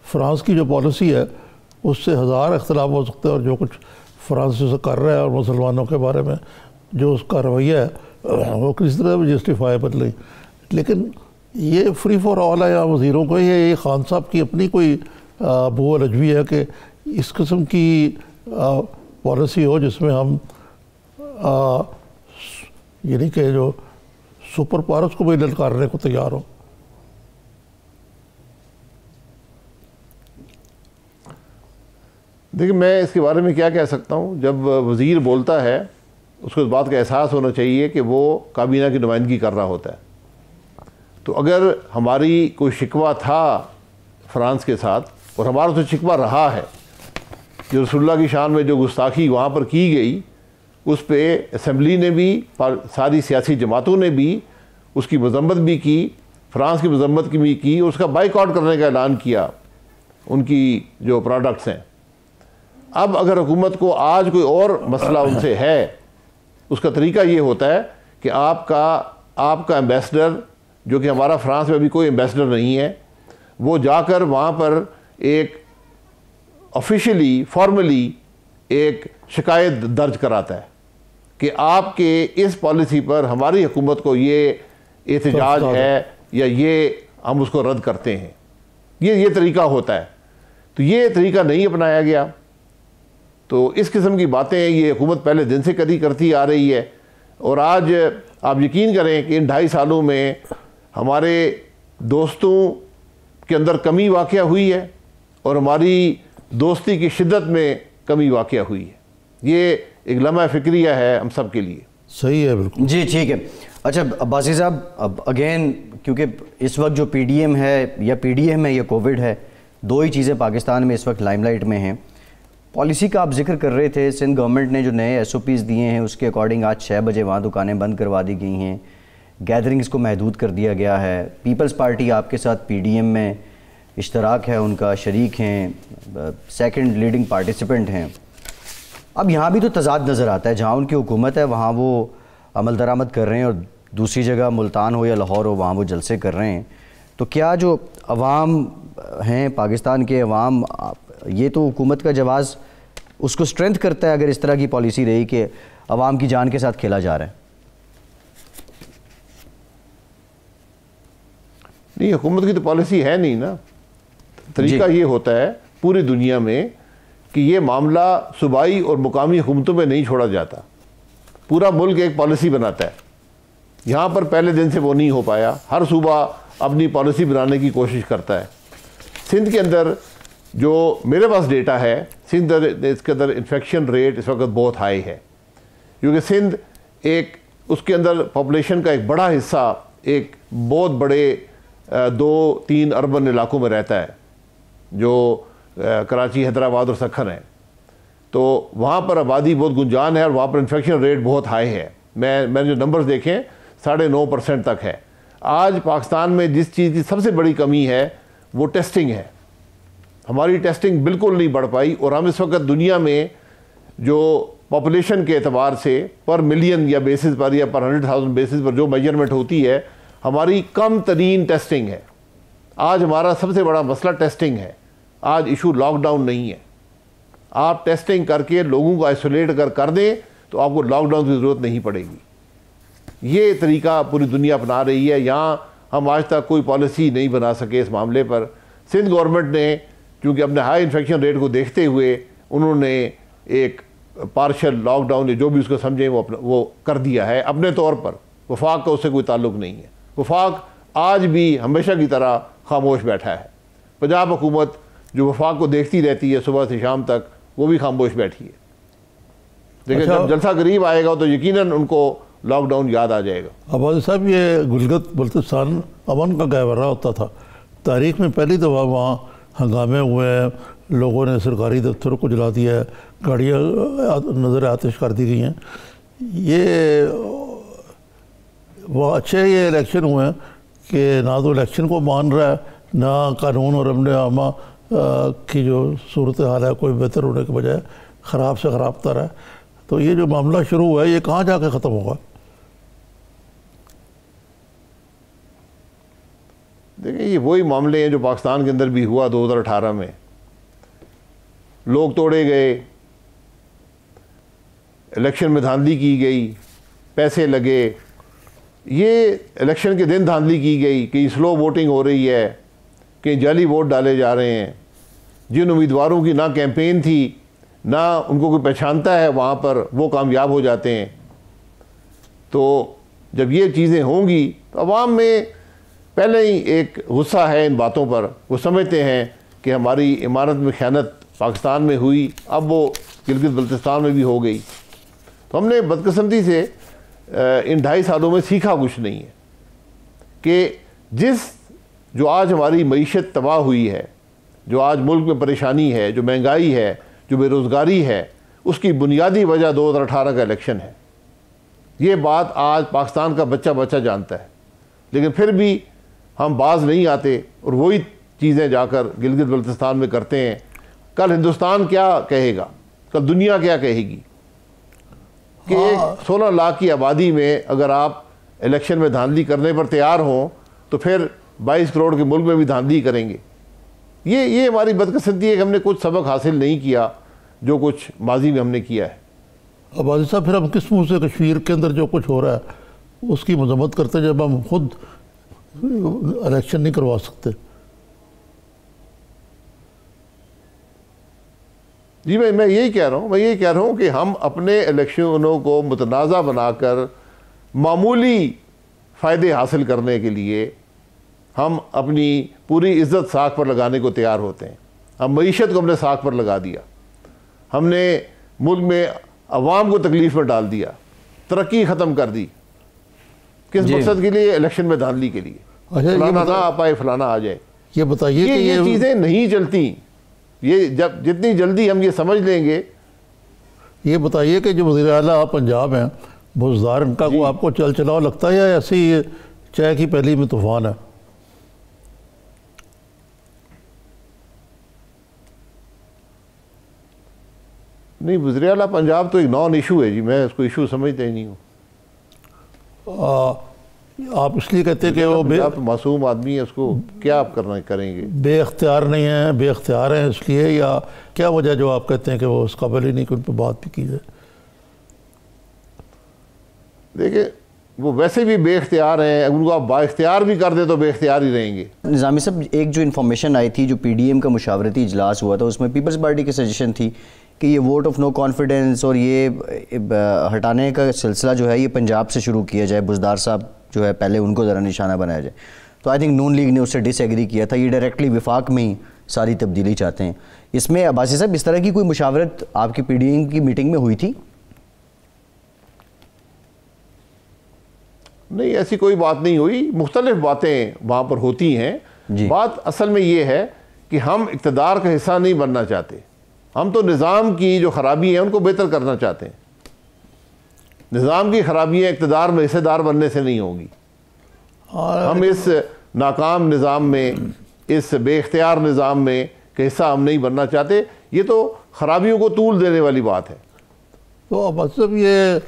फ्रांस की जो पॉलिसी है उससे हज़ार इख्तलाफ हो सकते हैं और जो कुछ फ्रांस से कर रहा है और मुसलमानों के बारे में जो उसका रवैया है वो किसी तरह भी जस्टिफाइबल नहीं। लेकिन ये फ्री फॉर ऑल है या वज़ीरों को, ये खान साहब की अपनी कोई वो रजवी है कि इस किस्म की पॉलिसी हो जिसमें हम यानी कि जो सुपर पावर्स को भी ललकारने को तैयार हो? देखिए, मैं इसके बारे में क्या कह सकता हूँ। जब वज़ीर बोलता है उसको इस बात का एहसास होना चाहिए कि वो काबीना की नुमाइंदगी कर रहा होता है। तो अगर हमारी कोई शिकवा था फ्रांस के साथ और हमारा तो शिकवा रहा है कि रसूलुल्लाह की शान में जो गुस्ताखी वहाँ पर की गई, उस पर असम्बली ने भी, सारी सियासी जमातों ने भी उसकी मजम्मत भी की, फ्रांस की मजम्मत की भी की, उसका बाइकआउट करने का ऐलान किया उनकी जो प्रोडक्ट्स हैं। अब अगर हुकूमत को आज कोई और मसला उनसे है, उसका तरीका ये होता है कि आपका एम्बेसडर, जो कि हमारा फ्रांस में अभी कोई एम्बेसडर नहीं है, वो जाकर वहाँ पर एक ऑफिशियली फॉर्मली एक शिकायत दर्ज कराता है कि आपके इस पॉलिसी पर हमारी हुकूमत को ये एहतजाज है या ये हम उसको रद्द करते हैं। ये तरीका होता है। तो ये तरीका नहीं अपनाया गया। तो इस किस्म की बातें ये हुकूमत पहले दिन से करती आ रही है। और आज आप यकीन करें कि इन 2.5 सालों में हमारे दोस्तों के अंदर कमी वाक़या हुई है और हमारी दोस्ती की शिद्दत में कमी वाक़या हुई है। ये एक लम्हा फ़िक्रिया है हम सब के लिए। सही है, बिल्कुल जी, ठीक है। अच्छा अब्बासी साहब, अब अगेन क्योंकि इस वक्त जो पीडीएम है या कोविड है, दो ही चीज़ें पाकिस्तान में इस वक्त लाइमलाइट में हैं। पॉलिसी का आप जिक्र कर रहे थे, सिंध गवर्नमेंट ने जो नए SOPs दिए हैं उसके अकॉर्डिंग आज 6 बजे वहाँ दुकानें बंद करवा दी गई हैं, गैदरिंग्स को महदूद कर दिया गया है। पीपल्स पार्टी आपके साथ PDM में इश्तराक है, उनका शरीक हैं, सेकंड लीडिंग पार्टिसिपेंट हैं। अब यहाँ भी तो तज़ाद नज़र आता है, जहाँ उनकी हुकूमत है वहाँ वो अमल दरामद कर रहे हैं और दूसरी जगह मुल्तान हो या लाहौर हो वहाँ वो जलसे कर रहे हैं। तो क्या जो अवाम हैं, पाकिस्तान के अवाम, ये तो हुकूमत का जवाज़ उसको स्ट्रेंथ करता है अगर इस तरह की पॉलिसी रही कि अवाम की जान के साथ खेला जा रहा है? नहीं, हुकूमत की तो पॉलिसी है नहीं ना। तरीका ये होता है पूरी दुनिया में कि ये मामला सूबाई और मुकामी हुकूमतों में नहीं छोड़ा जाता, पूरा मुल्क एक पॉलिसी बनाता है। यहाँ पर पहले दिन से वो नहीं हो पाया, हर सूबा अपनी पॉलिसी बनाने की कोशिश करता है। सिंध के अंदर जो मेरे पास डेटा है, सिंध इसके अंदर इन्फेक्शन रेट इस वक्त बहुत हाई है, क्योंकि सिंध एक उसके अंदर पॉपुलेशन का एक बड़ा हिस्सा एक बहुत बड़े 2-3 अर्बन इलाकों में रहता है, जो कराची, हैदराबाद और सखन है। तो वहाँ पर आबादी बहुत गुंजान है और वहाँ पर इन्फेक्शन रेट बहुत हाई है। मैंने जो नंबर्स देखे 9.5% तक है। आज पाकिस्तान में जिस चीज़ की सबसे बड़ी कमी है वो टेस्टिंग है। हमारी टेस्टिंग बिल्कुल नहीं बढ़ पाई और हम इस वक्त दुनिया में जो पॉपुलेशन के एतबार से पर मिलियन या बेसिस पर या पर 100,000 बेसिस पर जो मेजरमेंट होती है, हमारी कम तरीन टेस्टिंग है। आज हमारा सबसे बड़ा मसला टेस्टिंग है। आज इशू लॉकडाउन नहीं है। आप टेस्टिंग करके लोगों को आइसोलेट कर दें तो आपको लॉकडाउन की ज़रूरत नहीं पड़ेगी। ये तरीका पूरी दुनिया अपना रही है। यहाँ हम आज तक कोई पॉलिसी नहीं बना सके इस मामले पर। सिंध गवर्नमेंट ने क्योंकि अपने हाई इन्फेक्शन रेट को देखते हुए उन्होंने एक पार्शल लॉकडाउन या जो भी उसको समझें वो कर दिया है अपने तौर पर। वफाक का उससे कोई ताल्लुक़ नहीं है। वफाक आज भी हमेशा की तरह खामोश बैठा है। पंजाब हुकूमत जो वफाक को देखती रहती है सुबह से शाम तक, वो भी खामोश बैठी है। लेकिन जब जलसा करीब आएगा तो यकीनन उनको लॉकडाउन याद आ जाएगा। आबादी साहब, ये गिलगित बल्तिस्तान अमन का गहवरा होता था। तारीख में पहली दफ़ा वहाँ हंगामे हुए हैं, लोगों ने सरकारी दफ्तरों को जला दिया है, गाड़ियाँ नज़र आतिश कर दी गई हैं। ये वो अच्छे ये इलेक्शन हुए हैं कि ना तो इलेक्शन को मान रहा है, ना कानून और अमन आमा की जो सूरत हाल है कोई बेहतर होने के बजाय ख़राब से ख़राब तर है। तो ये जो मामला शुरू हुआ है ये कहाँ जाके ख़त्म होगा? देखिए, ये वही मामले हैं जो पाकिस्तान के अंदर भी हुआ 2018 में। लोग तोड़े गए, इलेक्शन में धांधली की गई, पैसे लगे। ये इलेक्शन के दिन धांधली की गई कि स्लो वोटिंग हो रही है, कि जाली वोट डाले जा रहे हैं। जिन उम्मीदवारों की ना कैंपेन थी ना उनको कोई पहचानता है वहाँ पर, वो कामयाब हो जाते हैं। तो जब ये चीज़ें होंगी तो अवाम में पहले ही एक गुस्सा है इन बातों पर। वो समझते हैं कि हमारी इमारत में खयानत पाकिस्तान में हुई, अब वो गिलगित बल्तिस्तान में भी हो गई। तो हमने बदकिस्मती से इन 2.5 सालों में सीखा कुछ नहीं है कि जो आज हमारी मईशत तबाह हुई है, जो आज मुल्क में परेशानी है, जो महंगाई है, जो बेरोज़गारी है, उसकी बुनियादी वजह 2018 का इलेक्शन है। ये बात आज पाकिस्तान का बच्चा बच्चा जानता है, लेकिन फिर भी हम बाज नहीं आते और वही चीज़ें जाकर गिलगित बल्तिस्तान में करते हैं। कल हिंदुस्तान क्या कहेगा, कल दुनिया क्या कहेगी कि एक 16 लाख की आबादी में अगर आप इलेक्शन में धांधली करने पर तैयार हों तो फिर 22 करोड़ के मुल्क में भी धांधली करेंगे। ये हमारी बदकिस्मती है कि हमने कुछ सबक हासिल नहीं किया जो कुछ माजी में हमने किया है। आबादी साहब, फिर हम किस मुँह से कश्मीर के अंदर जो कुछ हो रहा है उसकी मजम्मत करते हैं जब हम खुद इलेक्शन नहीं करवा सकते? जी मैं यही कह रहा हूँ कि हम अपने इलेक्शनों को मुतनाज़ा बनाकर मामूली फ़ायदे हासिल करने के लिए हम अपनी पूरी इज़्ज़त साख पर लगाने को तैयार होते हैं। हम मईशत को हमने साख पर लगा दिया, हमने मुल्क में अवाम को तकलीफ़ में डाल दिया, तरक्की ख़त्म कर दी। किस मकसद के लिए? इलेक्शन में धांधली के लिए। अच्छा, फलाना ना आ पाए, फलाना आ जाए। ये बताइए कि ये चीज़ें नहीं चलती। ये जब जितनी जल्दी हम ये समझ लेंगे। ये बताइए कि जो वज़ीर आला आप पंजाब हैं, बुज़दार, इनका को आपको चल चलाओ लगता है या ऐसे ही चाय की पहली में तूफान है? नहीं, वज़ीर आला पंजाब तो एक नॉन इशू है जी, मैं उसको इशू समझता ही नहीं हूँ। आप इसलिए कहते हैं कि वो आप मासूम आदमी है, उसको क्या आप करेंगे? बेख्तियार नहीं है, बेख्तियार हैं इसलिए, या क्या वजह जो आप कहते हैं कि वो उस काबिल ही नहीं कि उन पर बात भी की जाए? देखिए, वो वैसे भी बेख्तियार हैं, उनको आप बाख्तियार भी कर दे तो बेख्तियार ही रहेंगे। निज़ामी साहब, एक जो इन्फॉर्मेशन आई थी, जो PDM का मुशावरती इजलास हुआ था, उसमें पीपल्स पार्टी की सजेशन थी कि ये वोट ऑफ नो कॉन्फिडेंस और ये हटाने का सिलसिला जो है ये पंजाब से शुरू किया जाए, बुज़दार साहब जो है पहले उनको ज़रा निशाना बनाया जाए। तो आई थिंक नून लीग ने उससे डिसएग्री किया था। ये डायरेक्टली विफाक में ही सारी तब्दीली चाहते हैं। इसमें अब्बासी साहब, इस तरह की कोई मुशावरत आपकी PDM की मीटिंग में हुई थी? नहीं, ऐसी कोई बात नहीं हुई। मुख्तलिफ बातें वहाँ पर होती हैं। बात असल में ये है कि हम इक़्तिदार का हिस्सा नहीं बनना चाहते, हम तो निज़ाम की जो ख़राबी है उनको बेहतर करना चाहते हैं। निज़ाम की ख़राबियाँ इक़्तिदार में हिस्सेदार बनने से नहीं होगी। हम इस नाकाम निज़ाम में, इस बेख्तियार निज़ाम में का हिस्सा हम नहीं बनना चाहते। ये तो ख़राबियों को तूल देने वाली बात है। तो अब मतलब ये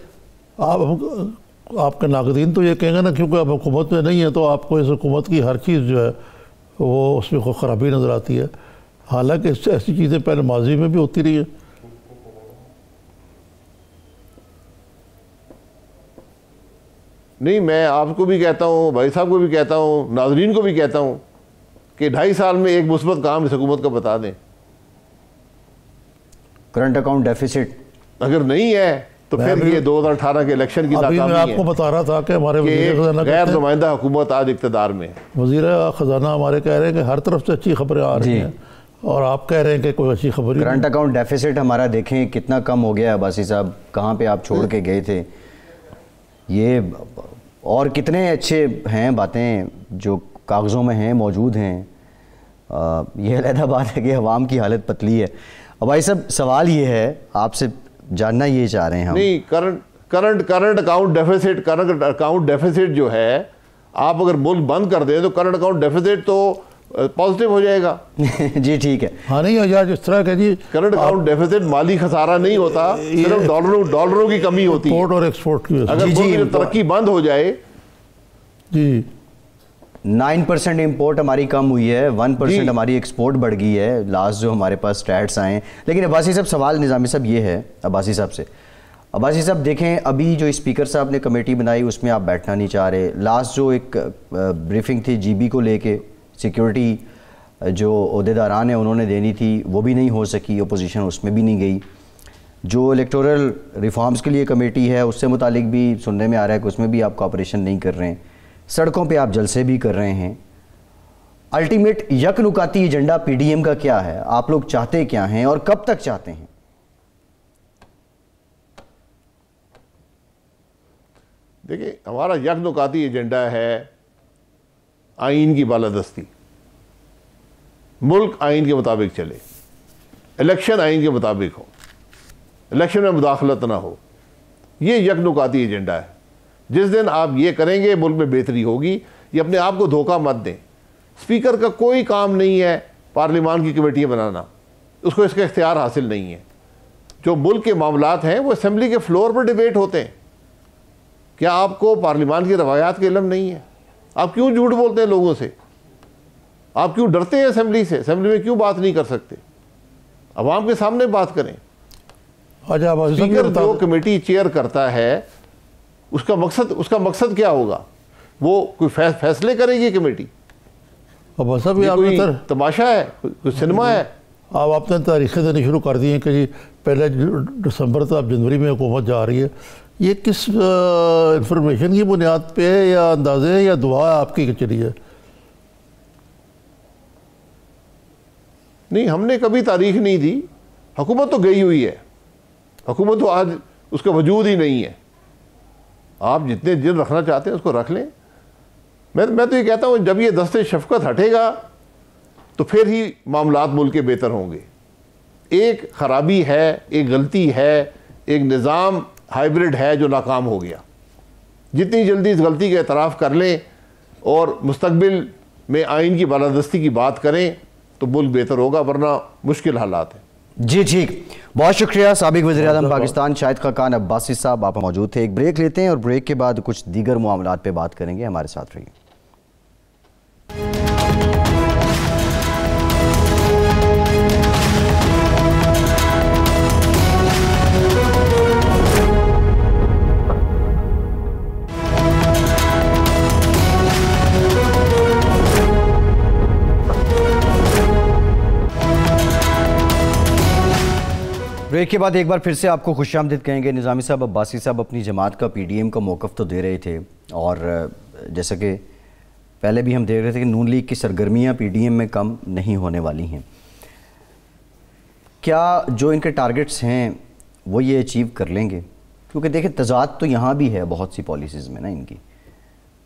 आपके नाक़दीन तो ये कहेंगे ना, क्योंकि अब हुकूमत में नहीं है तो आपको इस हुकूमत की हर चीज़ जो है वो उसमें कोई ख़राबी नज़र आती है, हालांकि ऐसी चीज़ें पहले माजी में भी होती रही है। नहीं, मैं आपको भी कहता हूँ, भाई साहब को भी कहता हूँ, नाज़रीन को भी कहता हूँ कि 2.5 साल में एक मुस्बत काम इस हुकूमत का बता दें। करंट अकाउंट डेफिसिट अगर नहीं है तो फिर ये 2018 के इलेक्शन की नाकामी है। मैं आपको बता रहा था कि हमारे गैर नुमाइंदा हुकूमत आज इक़्तिदार में है। वज़ीर ख़जाना हमारे कह रहे हैं कि हर तरफ से अच्छी खबरें आ रही हैं और आप कह रहे हैं कि कोई अच्छी खबर। करंट अकाउंट डेफिसिट हमारा देखें कितना कम हो गया है। अब्बासी साहब, कहाँ पे आप छोड़ के गए थे ये, और कितने अच्छे हैं बातें जो कागज़ों में हैं, मौजूद हैं। यह अलहदा बात है कि अवाम की हालत पतली है। अब भाई साहब, सवाल ये है, आपसे जानना ये चाह रहे हैं हम। नहीं, करंट अकाउंट डेफिसिट जो है, आप अगर मुल्क बंद कर दें तो करंट अकाउंट डेफिसिट तो पॉजिटिव हो जाएगा। जी ठीक है। हाँ नहीं यार, जिस तरह का जी करंट अकाउंट डेफिसिट माली खसारा नहीं होता, सिर्फ डॉलरों की कमी होती है, इंपोर्ट और एक्सपोर्ट की। अगर तरक्की बंद हो जाए जी 9% इंपोर्ट हमारी कम हुई है, 1% हमारी एक्सपोर्ट बढ़ गई है लास्ट जो हमारे पास स्टैट्स आए हैं। लेकिन अब्बासी साहब, सवाल निज़ामी साहब ये है अब्बासी साहब से। अब्बासी साहब देखें, अभी जो स्पीकर साहब ने कमेटी बनाई उसमें आप बैठना नहीं चाह रहे। लास्ट जो एक ब्रीफिंग थी GB को लेके, सिक्योरिटी जो ओहदेदारान है उन्होंने देनी थी, वो भी नहीं हो सकी, अपोजिशन उसमें भी नहीं गई। जो इलेक्टोरल रिफॉर्म्स के लिए कमेटी है उससे मुतालिक भी सुनने में आ रहा है कि उसमें भी आप कोऑपरेशन नहीं कर रहे हैं। सड़कों पे आप जलसे भी कर रहे हैं। अल्टीमेट यकनुकाती एजेंडा PDM का क्या है? आप लोग चाहते क्या हैं और कब तक चाहते हैं? देखिए, हमारा यकनुकाती एजेंडा है आइन की बालादस्ती, मुल्क आइन के मुताबिक चले, इलेक्शन आइन के मुताबिक हो, इलेक्शन में मुदाखलत ना हो। ये यकनुकाती एजेंडा है। जिस दिन आप ये करेंगे मुल्क में बेहतरी होगी। ये अपने आप को धोखा मत दें। स्पीकर का कोई काम नहीं है पार्लियामान की कमेटियाँ बनाना, उसको इसका इख्तियार हासिल नहीं है। जो मुल्क के मामलात हैं वो असेंबली के फ्लोर पर डिबेट होते हैं। क्या आपको पार्लियामान की रवायात का इल्म नहीं है? आप क्यों झूठ बोलते हैं लोगों से? आप क्यों डरते हैं असेंबली से? असेंबली में क्यों बात नहीं कर सकते? अवाम के सामने बात करें। स्पीकर जो कमेटी चेयर करता है उसका मकसद क्या होगा? वो कोई फैसले करेगी कमेटी? अब सब कोई तमाशा है, कोई सिनेमा है? अब आपने तारीखें देनी शुरू कर दी हैं कि जी पहले दिसंबर तो अब जनवरी में हुकूमत जा रही है। ये किस इंफॉर्मेशन की बुनियाद पे है, या अंदाजे या दुआ आपकी चली है? नहीं, हमने कभी तारीख नहीं दी। हुकूमत तो गई हुई है, हुकूमत तो आज उसका वजूद ही नहीं है। आप जितने दिन रखना चाहते हैं उसको रख लें। मैं तो ये कहता हूँ जब ये दस्ते शफकत हटेगा तो फिर ही मामलात मुल्क के बेहतर होंगे। एक ख़राबी है, एक गलती है, एक निज़ाम हाइब्रिड है जो नाकाम हो गया। जितनी जल्दी इस गलती का एतराफ़ कर लें और मुस्तकबिल में आइन की बालादस्ती की बात करें तो मुल्क बेहतर होगा, वरना मुश्किल हालात हैं। जी ठीक, बहुत शुक्रिया। साबिक वज़ीर-ए-आज़म पाकिस्तान शाहिद खाकान अब्बासी साहब, आप मौजूद थे। एक ब्रेक लेते हैं और ब्रेक के बाद कुछ दीगर मामलात पे बात करेंगे। हमारे साथ रहिए। ब्रेक के बाद एक बार फिर से आपको खुशामदीद कहेंगे। निज़ामी साहब, अब्बासी साहब अपनी जमात का PDM का मौक़िफ़ तो दे रहे थे, और जैसा कि पहले भी हम देख रहे थे कि नून लीग की सरगर्मियाँ PDM में कम नहीं होने वाली हैं। क्या जो इनके टारगेट्स हैं वो ये अचीव कर लेंगे? क्योंकि देखिए तज़ाद तो यहाँ भी है बहुत सी पॉलिसीज़ में ना इनकी।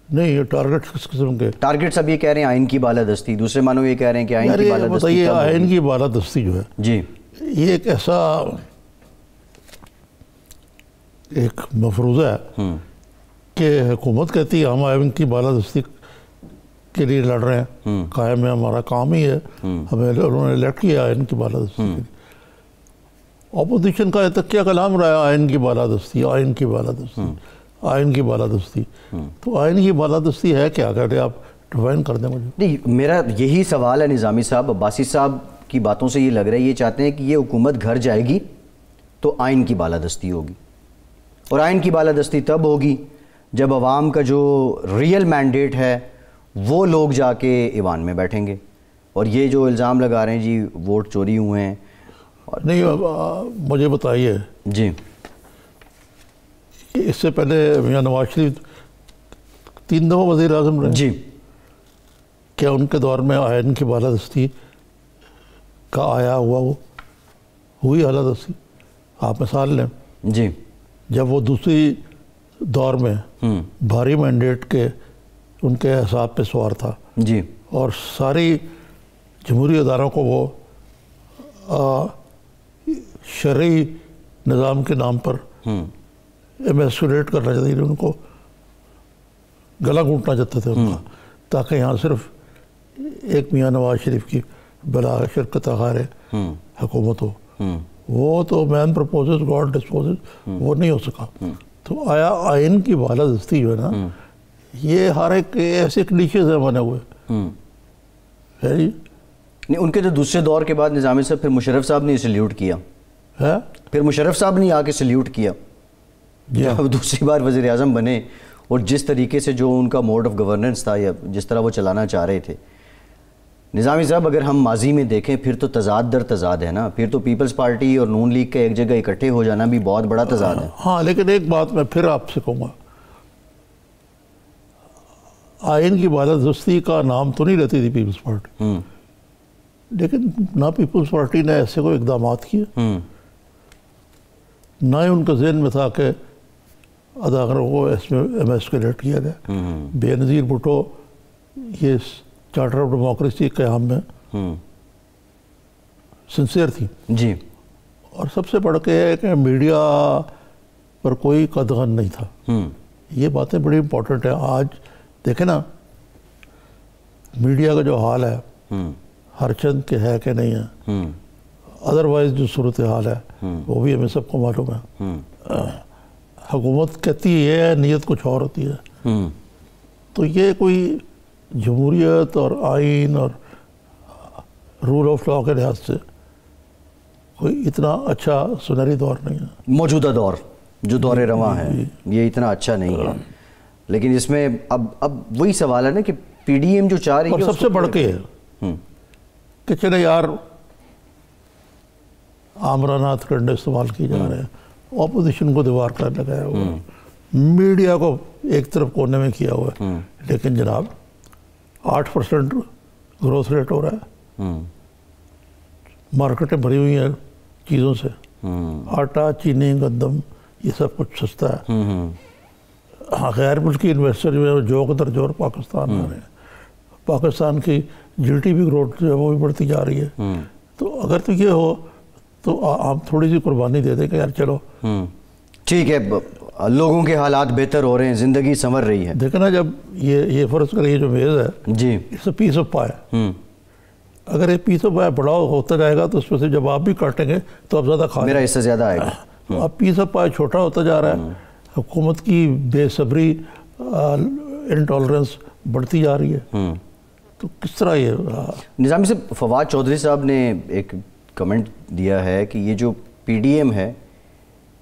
नहीं, ये टारगेट किस किस्म के टारगेट्स? अब ये कह रहे हैं आइन की बालादस्ती, दूसरे मानो ये कह रहे हैं कि आइन की बालादस्ती। बताइए, आइन की बालादस्ती जो है जी, ये एक ऐसा एक मफरूज़ा है कि हुकूमत कहती है हम आइन की बालादस्ती के लिए लड़ रहे हैं, कायम है, हमारा काम ही है, हमें उन्होंने इलेक्ट किया आइन की बालादस्ती के लिए। अपोजिशन का तक क्या कलाम रहा है, आइन की बालादस्ती, आइन की बालादस्ती, आइन की बालादस्ती। तो आइन की बालादस्ती है क्या? कहते आप डिफाइन कर दें मुझे। नहीं, मेरा यही सवाल है निज़ामी साहब। अब्बासी साहब की बातों से ये लग रहा है ये चाहते हैं कि ये हुकूमत घर जाएगी तो आइन की बालादस्ती होगी, और आइन की बालादस्ती तब होगी जब अवाम का जो रियल मैंडेट है वो लोग जाके ईवान में बैठेंगे। और ये जो इल्ज़ाम लगा रहे हैं जी वोट चोरी हुए हैं, और नहीं, मुझे बताइए जी कि इससे पहले मियां नवाज शरीफ 3 दफ़ा वज़ीर-ए-आज़म रहे जी, क्या उनके दौर में आइन की बालादस्ती का आया हुआ वो हुई बालादस्ती? आप मिसाल लें, जी, जब वो दूसरी दौर में भारी मैंडेट के उनके हिसाब पे सवार था जी, और सारी जमहूरी अदारों को वो शरई निज़ाम के नाम पर एमेस्कुलेट करना चाहते थे, उनको गला घूंटना चाहते थे उनका, ताकि यहाँ सिर्फ एक मियां नवाज शरीफ की बला शिरकत आगार हुकूमत हो। वो तो मैन प्रपोजेस गॉड डिस्पोजेस, वो नहीं हो सका। तो आया आइन की बालादस्ती जो है ना, ये हर एक ऐसे क्लीशे से बने हुए है जी। नहीं, उनके तो दूसरे दौर के बाद निज़ामी साहब फिर मुशर्रफ साहब ने सल्यूट किया है, फिर मुशर्रफ साहब ने आके सल्यूट किया जब दूसरी बार वज़ीर आज़म बने, और जिस तरीके से जो उनका मोड ऑफ गवर्नेंस था या जिस तरह वो चलाना चाह रहे थे। निज़ामी साहब, अगर हम माजी में देखें फिर तो तज़ाद दर तज़ाद है ना, फिर तो पीपल्स पार्टी और नून लीग का एक जगह इकट्ठे हो जाना भी बहुत बड़ा तज़ाद है। हाँ, लेकिन एक बात मैं फिर आपसे कहूँगा, आइन की बालादस्ती का नाम तो नहीं रहती थी पीपल्स पार्टी, लेकिन ना पीपल्स पार्टी ने ऐसे कोई इकदाम किए, ना ही उनके जहन में था कि अदाकारों को इसमें एमेस्कुलेट किया गया। बेनज़ीर भुट्टो ये चार्टर ऑफ डेमोक्रेसी के हम में सिंसियर थी जी, और सबसे बड़ के है कि मीडिया पर कोई कदगन नहीं था। ये बातें बड़ी इम्पोर्टेंट है। आज देखें ना मीडिया का जो हाल है, हर चंद के है कि नहीं है, अदरवाइज जो सूरत हाल है वो भी हमें सबको मालूम है। हुकूमत कहती है नीयत कुछ और होती है। तो ये कोई जमहूरियत और आइन और रूल ऑफ लॉ के लिहाज से कोई इतना अच्छा सुनहरी दौर नहीं है। मौजूदा दौर जो दौर रवां है ये इतना अच्छा नहीं है, लेकिन इसमें अब वही सवाल है ना कि PDM जो चाह रही है, और सबसे बढ़ के है कि चले यार आमराना हथकंडे इस्तेमाल किए जा रहे हैं, ऑपोजिशन को दीवार कर लगाया हुआ है, मीडिया को एक तरफ कोने में किया हुआ है, लेकिन जनाब 8% ग्रोथ रेट हो रहा है, मार्केटें भरी हुई हैं चीज़ों से, आटा, चीनी, गंदम, ये सब कुछ सस्ता है। गैर मुल्की इन्वेस्टर जो है जोक दर जोर पाकिस्तान आ रहे हैं, पाकिस्तान की GDP ग्रोथ जो है वो भी बढ़ती जा रही है। तो अगर तो ये हो तो हम थोड़ी सी कुर्बानी दे दें कि यार चलो ठीक है, लोगों के हालात बेहतर हो रहे हैं, ज़िंदगी संवर रही है। देखो ना, जब ये फ़र्ज़ करें ये जो मेज़ है जी, इट्स अ पीस ऑफ पाई। अगर ये पीस ऑफ पाई बड़ा होता जाएगा तो उसमें से जब आप भी काटेंगे तो आप ज़्यादा खा मेरा हिस्सा ज़्यादा आएगा। तो अब पीस ऑफ पाई छोटा होता जा रहा है, हुकूमत की बेसब्री, इंटॉलरेंस बढ़ती जा रही है। तो किस तरह ये निज़ामी साहब, फवाद चौधरी साहब ने एक कमेंट दिया है कि ये जो PDM है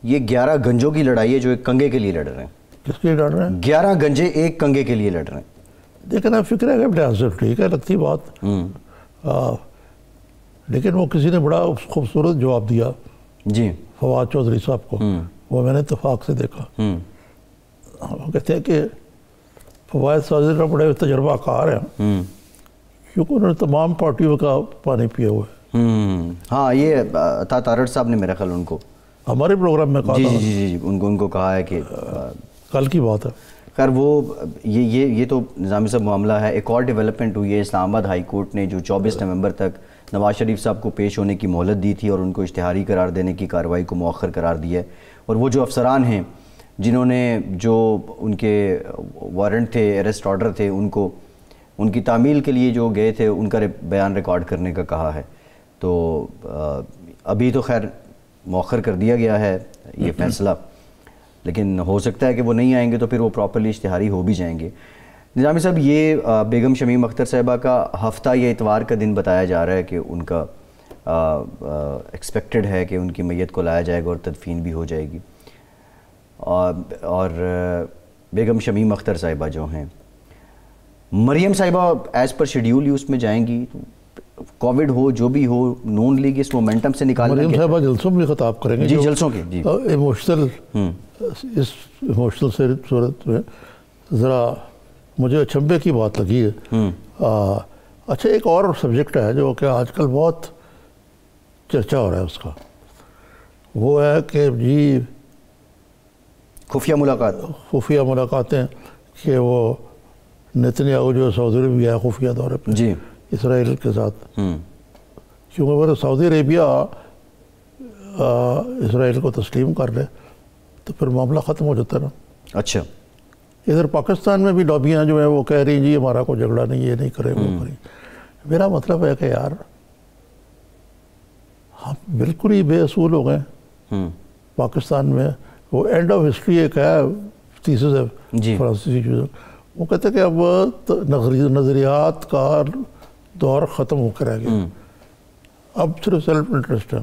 ये 11 गंजों की लड़ाई है जो एक कंगे के लिए लड़ रहे हैं। किसके लिए लड़ रहे हैं? 11 गंजे एक कंगे के लिए लड़ रहे हैं। देखिए ना, फिक्र है कि ठीक है, लगती बात, लेकिन वो किसी ने बड़ा खूबसूरत जवाब दिया जी फवाद चौधरी साहब को, वो मैंने इत्तेफाक से देखा। वो कहते हैं कि फवाद चौधरी साहब बड़े तजर्बाकार हैं क्योंकि उन्होंने तमाम पार्टियों का पानी पिया हुआ है। हाँ, ये अता तारड़ साहब ने मेरा ख्याल उनको हमारे प्रोग्राम में कहा जी था। जी जी जी उनको कहा है कि कल की बात है। खैर वो ये तो निज़ामी साहब मामला है। एक और डेवलपमेंट हुई है, इस्लामाबाद हाई कोर्ट ने जो 24 नवंबर तक नवाज शरीफ साहब को पेश होने की मोहलत दी थी और उनको इश्तिहारी करार देने की कार्रवाई को मौखर करार दिया है। और वो जो अफसरान हैं जिन्होंने जो उनके वारंट थे, अरेस्ट ऑर्डर थे, उनको उनकी तामील के लिए जो गए थे उनका बयान रिकॉर्ड करने का कहा है। तो अभी तो खैर मौखर कर दिया गया है ये फैसला, लेकिन हो सकता है कि वो नहीं आएंगे तो फिर वो प्रॉपर्ली इश्तिहारी हो भी जाएंगे। निज़ामी साहब, ये बेगम शमीम अख्तर साहिबा का हफ्ता या इतवार का दिन बताया जा रहा है कि उनका एक्सपेक्टेड है कि उनकी मैयत को लाया जाएगा और तदफीन भी हो जाएगी। और बेगम शमीम अख्तर साहिबा जो हैं, मरियम साहिबा एज़ पर शेड्यूल ही उसमें जाएंगी। कोविड हो जो भी हो, नून लीग इस मोमेंटम से निकालने मरियम साहिबा जलसों में खिताब करेंगे जी, जलसों के जी इमोशनल, इस इमोशनल से सूरत में ज़रा मुझे अचंभे की बात लगी है। अच्छा, एक और सब्जेक्ट है जो कि आजकल बहुत चर्चा हो रहा है उसका, वो है कि जी खुफिया मुलाकातें कि वो नेतन्याहू जो सऊदी अरबिया है खुफिया दौरे पर जी इसराइल के साथ, क्योंकि अगर सऊदी अरेबिया इसराइल को तस्लीम कर ले तो फिर मामला ख़त्म हो जाता है ना। अच्छा, इधर पाकिस्तान में भी लॉबियाँ जो हैं वो कह रही जी हमारा कोई झगड़ा नहीं, ये नहीं करे वो करें। मेरा मतलब है कि यार हम बिल्कुल ही बेअसूल हो गए पाकिस्तान में। वो एंड ऑफ हिस्ट्री एक है, थीसिस है फ्रांसीसी चीज़, वो कहते हैं कि अब नज़रियात का दौर ख़त्म होकर रह गया, अब सिर्फ सेल्फ इंटरेस्ट है।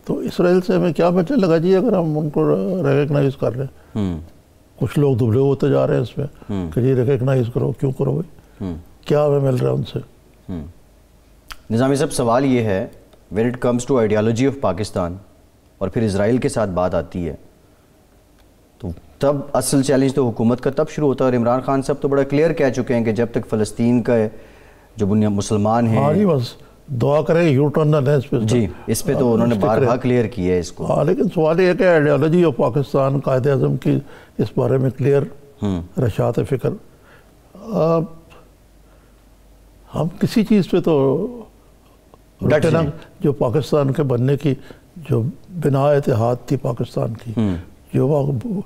तो इसराइल से हमें क्या बचने लगा जी अगर हम उनको रिकग्नाइज कर रहे हैं। कुछ लोग दुबले होते जा रहे हैं इसमें कि जी रिकग्नाइज करो, क्यों करो भाई, क्या हमें मिल रहा है उनसे। निज़ामी साहब, सवाल ये है, when it comes to ideology of Pakistan और फिर इसराइल के साथ बात आती है तो तब असल चैलेंज तो हुकूमत का तब शुरू होता है। और इमरान खान साहब तो बड़ा क्लियर कह चुके हैं कि जब तक फ़लस्तीन का जो मुसलमान हैं, हाँ जी, बस दुआ करें यू टर्न न इस पे जी, इस पे तो उन्होंने बारहा क्लियर किया है इसको। हाँ, लेकिन सवाल ये है कि आइडियोलॉजी ऑफ पाकिस्तान, कायदे आज़म की इस बारे में क्लियर रशात फ़िक्र, हम किसी चीज़ पे तो ना, जो पाकिस्तान के बनने की जो बिना इतिहाद थी पाकिस्तान की, जो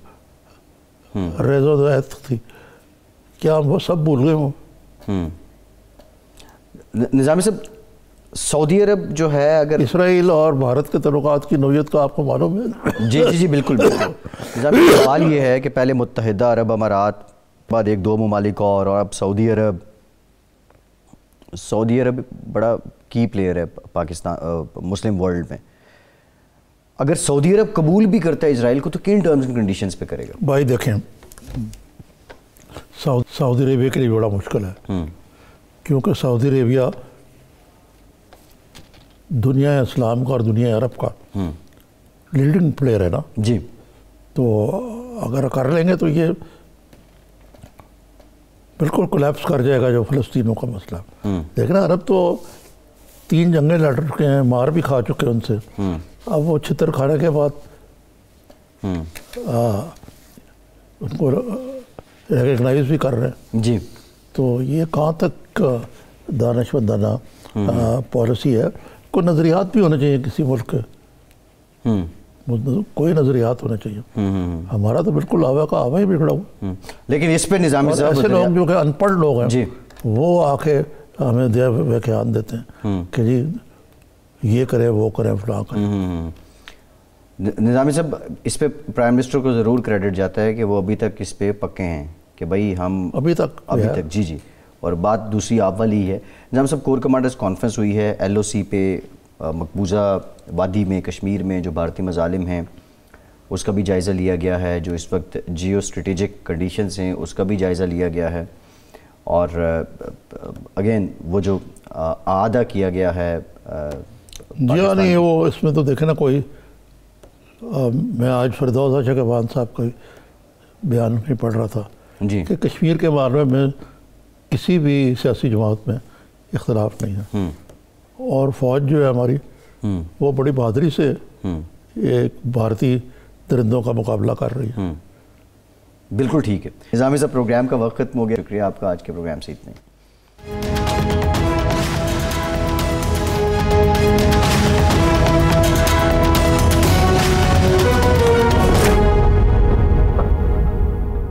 रेज़ो थी, क्या हम वो सब भूल गए वो? निज़ामी साहब, सऊदी अरब जो है, अगर इसराइल और भारत के तल्लुकात की नौयत का आपको मालूम है? जी जी जी बिल्कुल बिल्कुल। निज़ामी, सवाल ये है कि पहले मुत्तहिदा अरब अमारात, बाद एक दो ममालिक और अब सऊदी अरब बड़ा की प्लेयर है पाकिस्तान मुस्लिम वर्ल्ड में। अगर सऊदी अरब कबूल भी करता है इसराइल को तो किन टर्म्स एंड कंडीशंस पे करेगा? भाई देखें, सऊदी अरेबिया के लिए बड़ा मुश्किल है, क्योंकि सऊदी अरेबिया दुनिया इस्लाम का और दुनिया अरब का लीडिंग प्लेयर है ना जी। तो अगर कर लेंगे तो ये बिल्कुल कोलैप्स कर जाएगा जो फ़लस्तीनों का मसला। देखना, अरब तो 3 जंगें लड़ चुके हैं, मार भी खा चुके हैं उनसे, अब वो छितर खाने के बाद उनको रिकग्नाइज भी कर रहे हैं जी। तो ये कहाँ तक दानिशमंदाना पॉलिसी है? को नज़रियात भी होने चाहिए किसी मुल्क के कोई नज़रियात होने चाहिए। हमारा तो बिल्कुल आवा का आवा ही बिगड़ा हुआ। लेकिन इस पे निज़ामी साहब ऐसे लोग जो कि अनपढ़ लोग हैं जी, वो आके हमें व्याख्यान देते हैं कि जी ये करें वो करें फलां करें। निज़ामी साहब, इस पे प्राइम मिनिस्टर को ज़रूर क्रेडिट जाता है कि वो अभी तक इस पे पक्के हैं कि भाई हम अभी तक जी जी। और बात दूसरी आप वाली है, निज़ामी साहब, कोर कमांडर्स कॉन्फ्रेंस हुई है LOC पे, मकबूजा वादी में कश्मीर में जो भारतीय मज़ालिम हैं उसका भी जायज़ा लिया गया है, जो इस वक्त जियो स्ट्रेटेजिक कंडीशंस हैं उसका भी जायज़ा लिया गया है, और अगेन वो जो आदा किया गया है जी हाँ। नहीं वो इसमें तो देखे ना कोई मैं आज फिरदौस शहबान साहब का बयान नहीं पढ़ रहा था जी कि कश्मीर के मामले में किसी भी सियासी जमात में इख्तलाफ नहीं है, और फ़ौज जो है हमारी वो बड़ी बहादुरी से एक भारतीय दरिंदों का मुकाबला कर रही है। बिल्कुल ठीक है। निज़ामी साहब, प्रोग्राम का वक्त खत्म हो गया। शुक्रिया आपका, आज के प्रोग्राम से इतना ही।